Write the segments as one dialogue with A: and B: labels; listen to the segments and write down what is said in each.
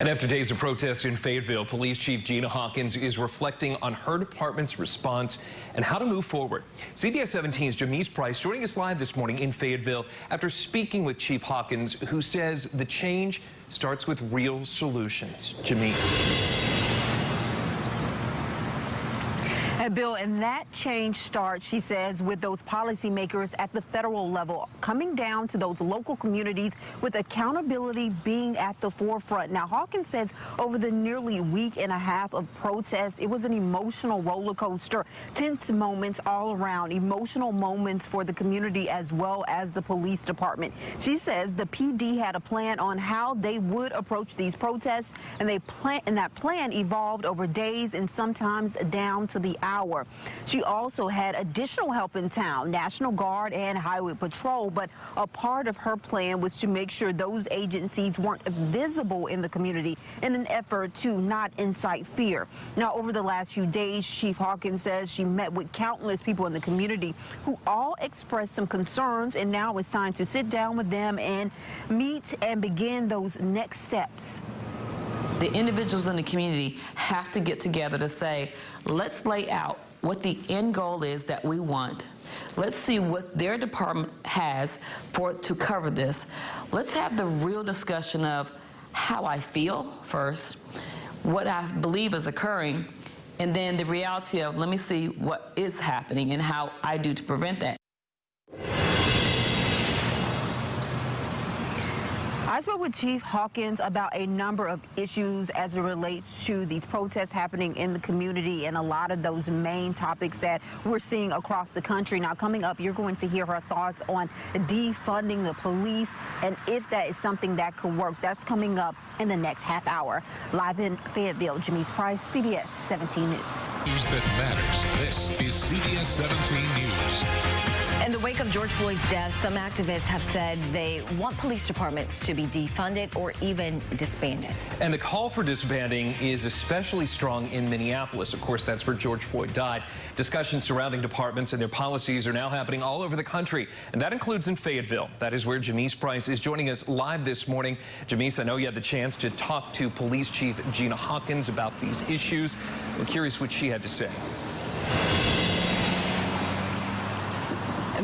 A: And after days of protest in Fayetteville, Police Chief Gina Hawkins is reflecting on her department's response and how to move forward. CBS 17's Jamise Price joining us live this morning in Fayetteville after speaking with Chief Hawkins, who says the change starts with real solutions. Jamise.
B: Bill, and that change starts, she says, with those policymakers at the federal level coming down to those local communities with accountability being at the forefront. Now, Hawkins says over the nearly week and a half of protests, it was an emotional roller coaster, tense moments all around, emotional moments for the community as well as the police department. She says the PD had a plan on how they would approach these protests, and that plan evolved over days and sometimes down to the hour. She also had additional help in town, National Guard and Highway Patrol, but a part of her plan was to make sure those agencies weren't visible in the community in an effort to not incite fear. Now, over the last few days, Chief Hawkins says she met with countless people in the community who all expressed some concerns, and now it's time to sit down with them and meet and begin those next steps.
C: The individuals in the community have to get together to say, let's lay out what the end goal is that we want. Let's see what their department has to cover this. Let's have the real discussion of how I feel first, what I believe is occurring, and then the reality of, let me see what is happening and how I do to prevent that.
B: I spoke with Chief Hawkins about a number of issues as it relates to these protests happening in the community and a lot of those main topics that we're seeing across the country. Now, coming up, you're going to hear her thoughts on defunding the police and if that is something that could work. That's coming up in the next half hour. Live in Fayetteville, Jamise Price, CBS 17 News.
D: News that matters. This is CBS 17 News.
E: In the wake of George Floyd's death, some activists have said they want police departments to be defunded or even disbanded.
A: And the call for disbanding is especially strong in Minneapolis. Of course, that's where George Floyd died. Discussions surrounding departments and their policies are now happening all over the country, and that includes in Fayetteville. That is where Jamise Price is joining us live this morning. Jamise, I know you had the chance to talk to Police Chief Gina Hawkins about these issues. I'm curious what she had to say.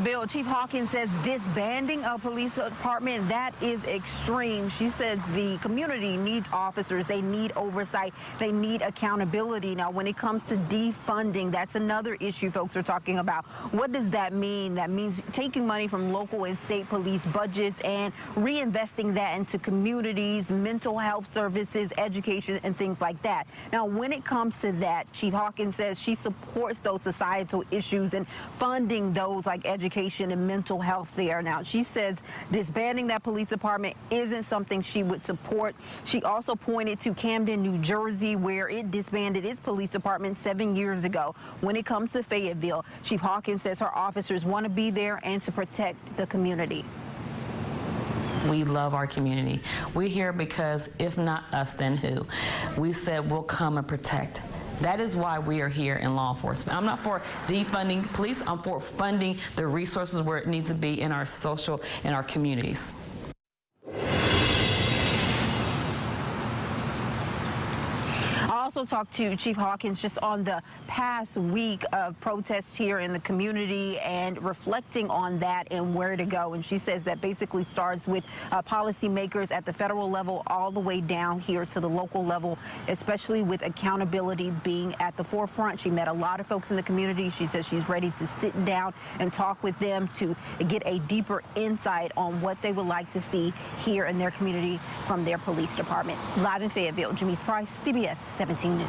B: Bill, Chief Hawkins says disbanding a police department, that is extreme. She says the community needs officers. They need oversight. They need accountability. Now, when it comes to defunding, that's another issue folks are talking about. What does that mean? That means taking money from local and state police budgets and reinvesting that into communities, mental health services, education, and things like that. Now, when it comes to that, Chief Hawkins says she supports those societal issues and funding those like education and mental health there. Now, she says disbanding that police department isn't something she would support. She also pointed to Camden, New Jersey, where it disbanded its police department 7 years ago. When it comes to Fayetteville, Chief Hawkins says her officers want to be there and to protect the community.
C: We love our community. We're here because if not us, then who? We said we'll come and protect. That is why we are here in law enforcement. I'm not for defunding police. I'm for funding the resources where it needs to be in our social and our communities.
B: I also talked to Chief Hawkins just on the past week of protests here in the community and reflecting on that and where to go. And she says that basically starts with policymakers at the federal level all the way down here to the local level, especially with accountability being at the forefront. She met a lot of folks in the community. She says she's ready to sit down and talk with them to get a deeper insight on what they would like to see here in their community from their police department. Live in Fayetteville, Jamise Price, CBS 17 News.